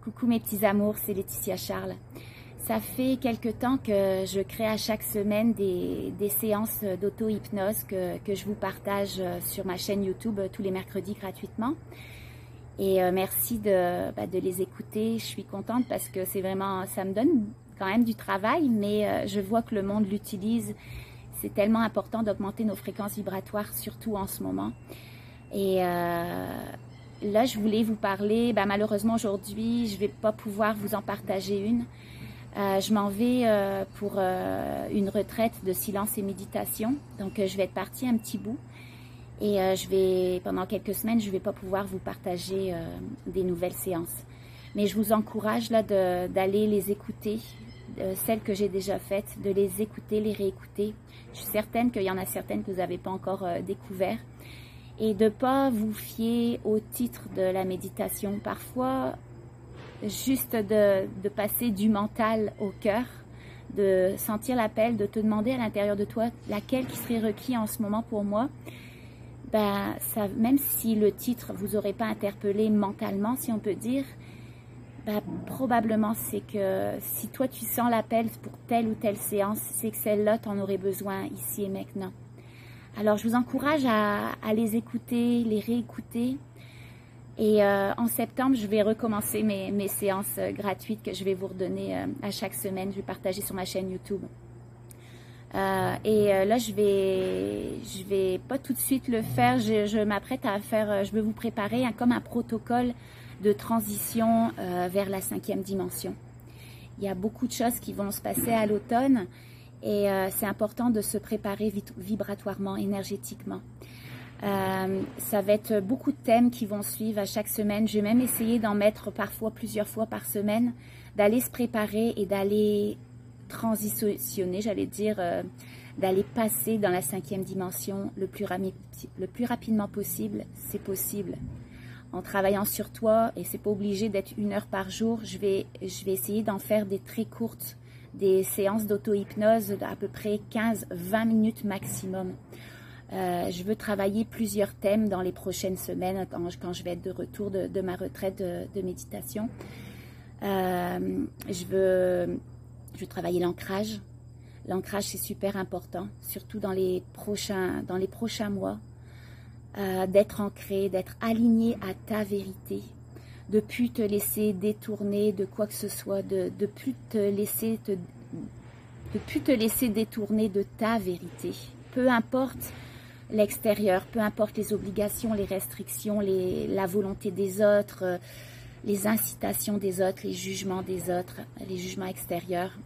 Coucou mes petits amours, c'est Laetitia Charles. Ça fait quelque temps que je crée à chaque semaine des séances d'auto-hypnose que je vous partage sur ma chaîne YouTube tous les mercredis gratuitement. Et merci de les écouter. Je suis contente parce que c'est vraiment, ça me donne quand même du travail, mais je vois que le monde l'utilise. C'est tellement important d'augmenter nos fréquences vibratoires, surtout en ce moment. Et là, je voulais vous parler, malheureusement aujourd'hui, je ne vais pas pouvoir vous en partager une. Je m'en vais pour une retraite de silence et méditation. Donc, je vais être partie un petit bout. Et pendant quelques semaines, je ne vais pas pouvoir vous partager des nouvelles séances. Mais je vous encourage là d'aller les écouter, celles que j'ai déjà faites, de les écouter, les réécouter. Je suis certaine qu'il y en a certaines que vous n'avez pas encore découvert. Et de ne pas vous fier au titre de la méditation. Parfois, juste de passer du mental au cœur, de sentir l'appel, de te demander à l'intérieur de toi laquelle qui serait requis en ce moment pour moi. Même si le titre vous aurait pas interpellé mentalement, si on peut dire, probablement c'est que si toi tu sens l'appel pour telle ou telle séance, c'est que celle-là t'en aurais besoin ici et maintenant. Alors je vous encourage à les écouter, les réécouter. Et en septembre, je vais recommencer mes séances gratuites que je vais vous redonner à chaque semaine. Je vais partager sur ma chaîne YouTube. Là, je vais pas tout de suite le faire. Je m'apprête à faire, je vais vous préparer comme un protocole de transition vers la 5e dimension. Il y a beaucoup de choses qui vont se passer à l'automne et c'est important de se préparer vibratoirement, énergétiquement. Ça va être beaucoup de thèmes qui vont suivre à chaque semaine. Je vais même essayer d'en mettre parfois plusieurs fois par semaine, d'aller se préparer et d'aller transitionner, j'allais dire, d'aller passer dans la 5e dimension le plus rapidement possible. C'est possible. En travaillant sur toi, et c'est pas obligé d'être 1 heure par jour, je vais essayer d'en faire des très courtes, des séances d'auto-hypnose d'à peu près 15-20 minutes maximum. Je veux travailler plusieurs thèmes dans les prochaines semaines quand je vais être de retour de ma retraite de méditation. Je veux travailler l'ancrage. L'ancrage, c'est super important, surtout dans les prochains mois. D'être ancré, d'être aligné à ta vérité, de ne plus te laisser détourner de quoi que ce soit, de ne plus te laisser détourner de ta vérité. Peu importe l'extérieur, peu importe les obligations, les restrictions, la volonté des autres, les incitations des autres, les jugements des autres, les jugements extérieurs,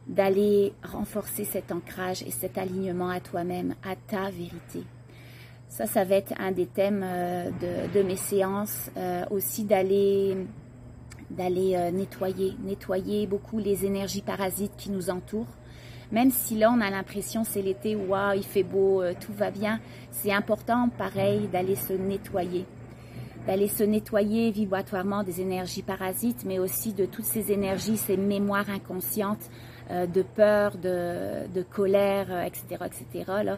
d'aller renforcer cet ancrage et cet alignement à toi-même, à ta vérité. Ça va être un des thèmes de mes séances, aussi d'aller nettoyer beaucoup les énergies parasites qui nous entourent. Même si là, on a l'impression c'est l'été, waouh, il fait beau, tout va bien, c'est important, pareil, d'aller se nettoyer vibratoirement des énergies parasites, mais aussi de toutes ces énergies, ces mémoires inconscientes de peur, de colère, etc., etc. Là.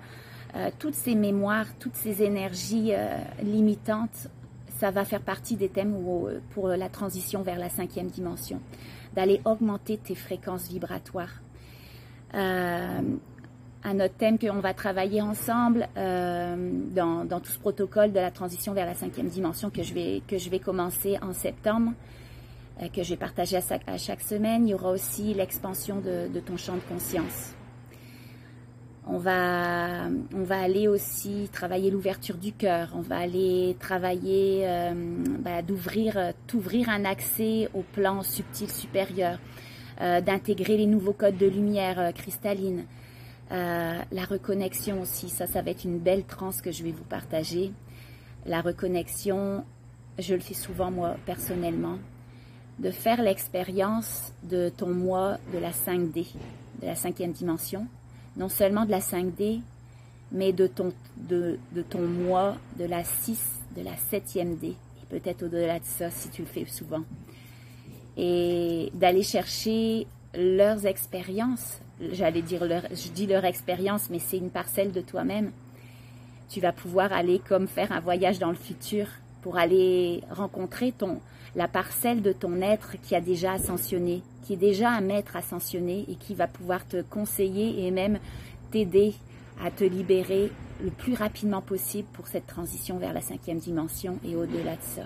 Toutes ces mémoires, toutes ces énergies limitantes, ça va faire partie des thèmes pour la transition vers la 5e dimension, d'aller augmenter tes fréquences vibratoires. Un autre thème qu'on va travailler ensemble dans tout ce protocole de la transition vers la 5e dimension que je vais commencer en septembre, que je vais partager à chaque semaine, il y aura aussi l'expansion de ton champ de conscience. On va aller aussi travailler l'ouverture du cœur, on va aller travailler t'ouvrir un accès au plan subtil supérieur, d'intégrer les nouveaux codes de lumière cristalline, la reconnexion aussi, ça va être une belle transe que je vais vous partager. La reconnexion, je le fais souvent moi personnellement, de faire l'expérience de ton moi de la 5D, de la 5e dimension, non seulement de la 5D, mais de ton moi de la 6, de la 7e D, et peut-être au-delà de ça si tu le fais souvent. Et d'aller chercher leurs expériences, je dis leur expérience, mais c'est une parcelle de toi-même. Tu vas pouvoir aller comme faire un voyage dans le futur pour aller rencontrer la parcelle de ton être qui a déjà ascensionné, qui est déjà un maître ascensionné et qui va pouvoir te conseiller et même t'aider à te libérer le plus rapidement possible pour cette transition vers la 5e dimension et au-delà de ça.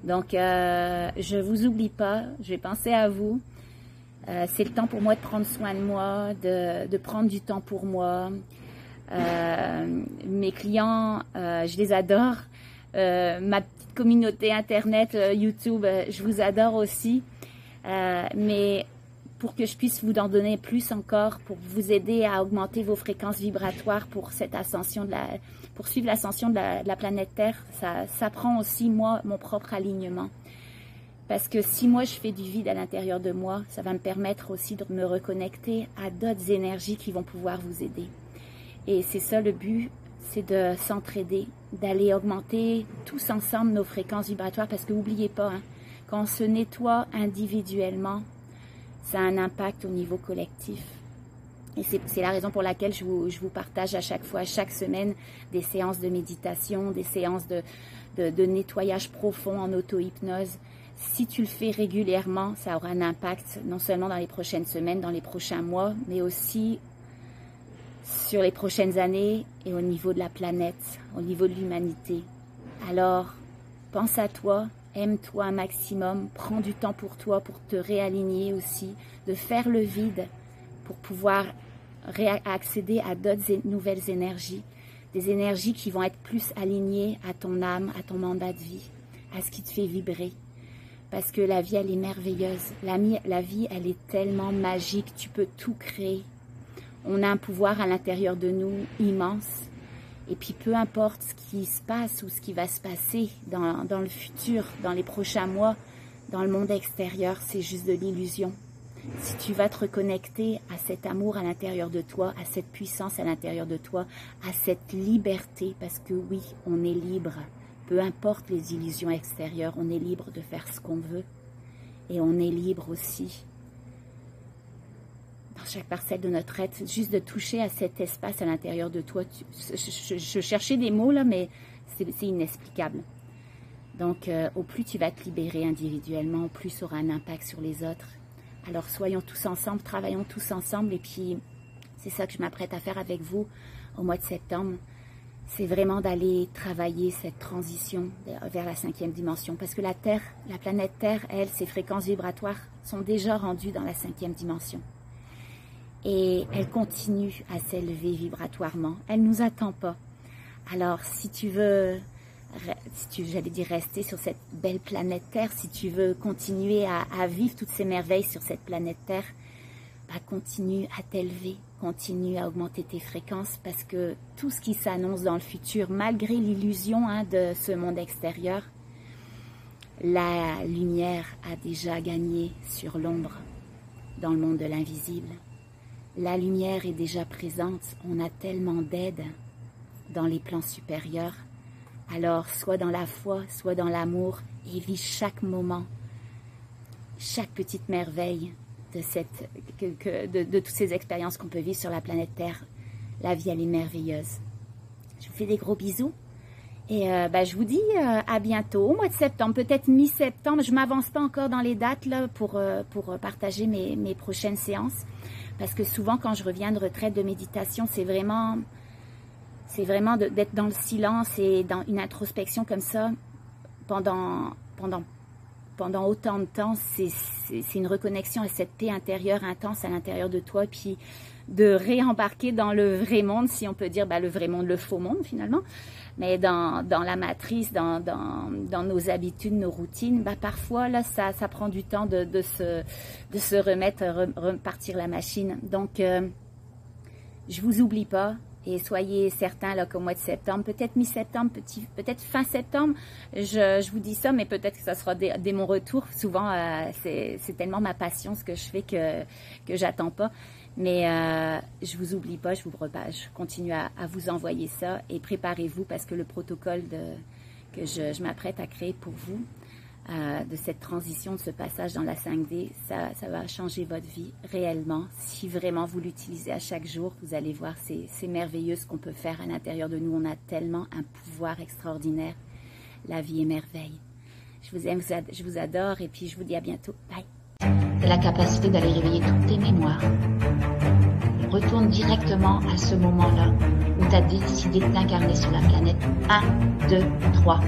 Donc, je vous oublie pas, je vais penser à vous. C'est le temps pour moi de prendre soin de moi, de prendre du temps pour moi. Mes clients, je les adore. Ma petite communauté internet, YouTube, je vous adore aussi. Mais pour que je puisse vous en donner plus encore, pour vous aider à augmenter vos fréquences vibratoires pour cette ascension pour suivre l'ascension de la planète Terre, ça prend aussi moi mon propre alignement. Parce que si moi je fais du vide à l'intérieur de moi, ça va me permettre aussi de me reconnecter à d'autres énergies qui vont pouvoir vous aider. Et c'est ça le but, c'est de s'entraider, d'aller augmenter tous ensemble nos fréquences vibratoires. Parce que n'oubliez pas, hein, quand on se nettoie individuellement, ça a un impact au niveau collectif. Et c'est la raison pour laquelle je vous partage à chaque fois, chaque semaine, des séances de méditation, des séances de nettoyage profond en auto-hypnose. Si tu le fais régulièrement, ça aura un impact non seulement dans les prochaines semaines, dans les prochains mois, mais aussi sur les prochaines années et au niveau de la planète, au niveau de l'humanité. Alors, pense à toi, aime-toi un maximum, prends du temps pour toi, pour te réaligner aussi, de faire le vide pour pouvoir accéder à d'autres nouvelles énergies, des énergies qui vont être plus alignées à ton âme, à ton mandat de vie, à ce qui te fait vibrer. Parce que la vie, elle est merveilleuse. La vie, elle est tellement magique. Tu peux tout créer. On a un pouvoir à l'intérieur de nous immense. Et puis, peu importe ce qui se passe ou ce qui va se passer dans le futur, dans les prochains mois, dans le monde extérieur, c'est juste de l'illusion. Si tu vas te reconnecter à cet amour à l'intérieur de toi, à cette puissance à l'intérieur de toi, à cette liberté, parce que oui, on est libre. Peu importe les illusions extérieures, on est libre de faire ce qu'on veut. Et on est libre aussi, dans chaque parcelle de notre être, juste de toucher à cet espace à l'intérieur de toi. Je cherchais des mots là, mais c'est inexplicable. Donc, au plus tu vas te libérer individuellement, au plus ça aura un impact sur les autres. Alors, soyons tous ensemble, travaillons tous ensemble. Et puis, c'est ça que je m'apprête à faire avec vous au mois de septembre. C'est vraiment d'aller travailler cette transition vers la 5e dimension. Parce que la Terre, la planète Terre, elle, ses fréquences vibratoires sont déjà rendues dans la 5e dimension. Et elle continue à s'élever vibratoirement. Elle ne nous attend pas. Alors, si tu veux, j'allais dire rester sur cette belle planète Terre, si tu veux continuer à vivre toutes ces merveilles sur cette planète Terre, bah, continue à t'élever, continue à augmenter tes fréquences parce que tout ce qui s'annonce dans le futur, malgré l'illusion de ce monde extérieur, la lumière a déjà gagné sur l'ombre dans le monde de l'invisible. La lumière est déjà présente, on a tellement d'aide dans les plans supérieurs. Alors, soit dans la foi, soit dans l'amour, et vis chaque moment, chaque petite merveille de toutes ces expériences qu'on peut vivre sur la planète Terre. La vie, elle est merveilleuse. Je vous fais des gros bisous. Et je vous dis à bientôt, au mois de septembre, peut-être mi-septembre. Je ne m'avance pas encore dans les dates là, pour partager mes prochaines séances. Parce que souvent, quand je reviens de retraite de méditation, c'est vraiment d'être dans le silence et dans une introspection comme ça pendant autant de temps. C'est une reconnexion à cette paix intérieure intense à l'intérieur de toi, puis de réembarquer dans le vrai monde, si on peut dire, le vrai monde, le faux monde finalement, mais dans la matrice, dans nos habitudes, nos routines, parfois là ça prend du temps de se remettre, repartir la machine. Donc je vous oublie pas. Et soyez certains là qu'au mois de septembre, peut-être mi-septembre, peut-être fin septembre, je vous dis ça, mais peut-être que ça sera dès mon retour. Souvent, c'est tellement ma passion ce que je fais que j'attends pas. Mais je vous oublie pas, je continue à vous envoyer ça et préparez-vous parce que le protocole que je m'apprête à créer pour vous, de cette transition, de ce passage dans la 5D, ça va changer votre vie réellement. Si vraiment vous l'utilisez à chaque jour, vous allez voir, c'est merveilleux ce qu'on peut faire à l'intérieur de nous. On a tellement un pouvoir extraordinaire. La vie est merveille. Je vous aime, je vous adore et puis je vous dis à bientôt. Bye. C'est la capacité d'aller réveiller toutes tes mémoires. Retourne directement à ce moment-là où tu as décidé de t'incarner sur la planète. 1, 2, 3.